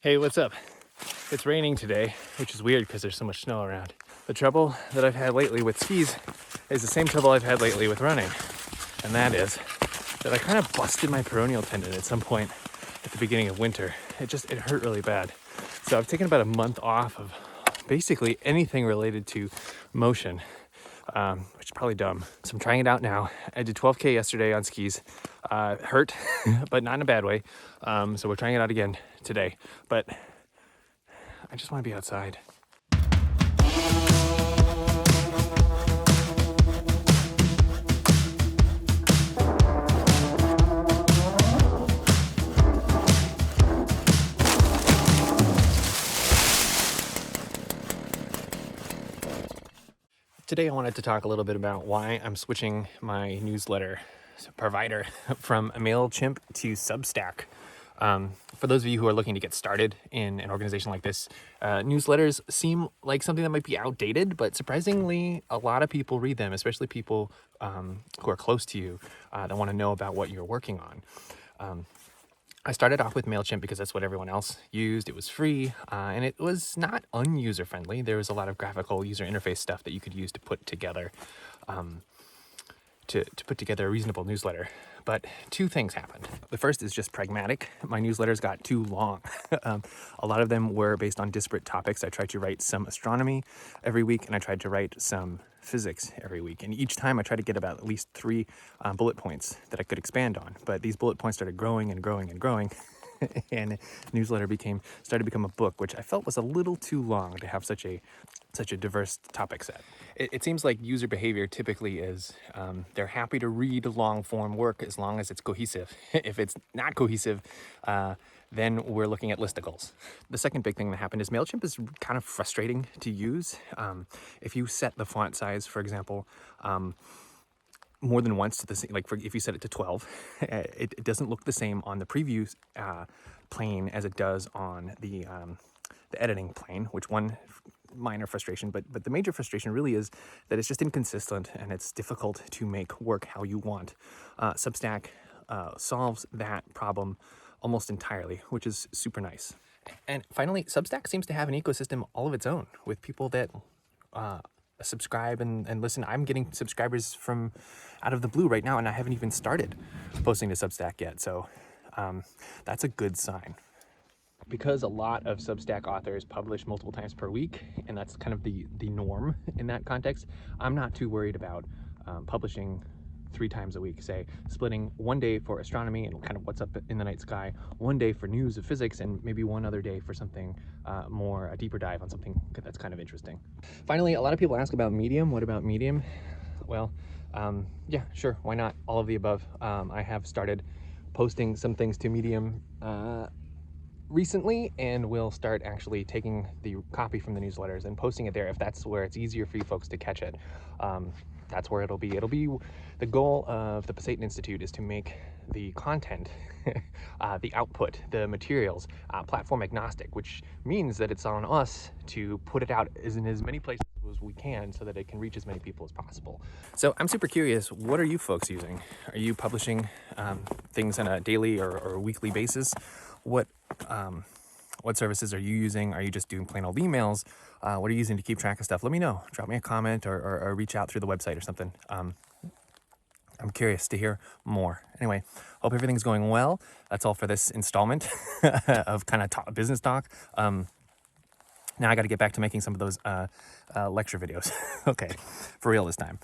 Hey, what's up? It's raining today, which is weird because there's so much snow around. The trouble that I've had lately with skis is the same trouble I've had lately with running. And that is that I kind of busted my peroneal tendon at some point at the beginning of winter. It hurt really bad. So I've taken about a month off of basically anything related to motion, which is probably dumb. So I'm trying it out now. I did 12K yesterday on skis. Hurt, but not in a bad way. So we're trying it out again today. But I just want to be outside. Today I wanted to talk a little bit about why I'm switching my newsletter provider from Mailchimp to Substack. For those of you who are looking to get started in an organization like this, newsletters seem like something that might be outdated, but surprisingly, a lot of people read them, especially people who are close to you that want to know about what you're working on. I started off with Mailchimp because that's what everyone else used. It was free, and it was not unuser friendly. There was a lot of graphical user interface stuff that you could use to put together to put together a reasonable newsletter. But two things happened. The first is just pragmatic. My newsletters got too long. A lot of them were based on disparate topics. I tried to write some astronomy every week, and I tried to write some physics every week. And each time I tried to get about at least 3 bullet points that I could expand on. But these bullet points started growing and growing and growing. And newsletter started to become a book, which I felt was a little too long to have such a diverse topic set. It seems like user behavior typically is they're happy to read long form work as long as it's cohesive. If it's not cohesive, then we're looking at listicles. The second big thing that happened is Mailchimp is kind of frustrating to use. If you set the font size, for example, more than once to the same, if you set it to 12, it doesn't look the same on the preview plane as it does on the editing plane, which one minor frustration, but the major frustration really is that it's just inconsistent and it's difficult to make work how you want. Substack solves that problem almost entirely, which is super nice. And finally, Substack seems to have an ecosystem all of its own with people that subscribe and listen. I'm getting subscribers from out of the blue right now, and I haven't even started posting to Substack yet. So that's a good sign. Because a lot of Substack authors publish multiple times per week, and that's kind of the norm in that context, I'm not too worried about publishing 3 times a week, say splitting one day for astronomy and kind of what's up in the night sky, one day for news of physics, and maybe one other day for something a deeper dive on something that's kind of interesting. Finally, a lot of people ask about Medium. What about Medium? Well, yeah, sure, why not? All of the above. I have started posting some things to Medium recently, and we'll start actually taking the copy from the newsletters and posting it there if that's where it's easier for you folks to catch it. That's where it'll be. The goal of the Pasayten Institute is to make the content, the output, the materials, platform agnostic, which means that it's on us to put it out in as many places as we can so that it can reach as many people as possible. So I'm super curious, what are you folks using? Are you publishing things on a daily or weekly basis? What services are you using? Are you just doing plain old emails? What are you using to keep track of stuff? Let me know. Drop me a comment or reach out through the website or something. I'm curious to hear more. Anyway, hope everything's going well. That's all for this installment of kind of business talk. Now I got to get back to making some of those lecture videos. Okay, for real this time.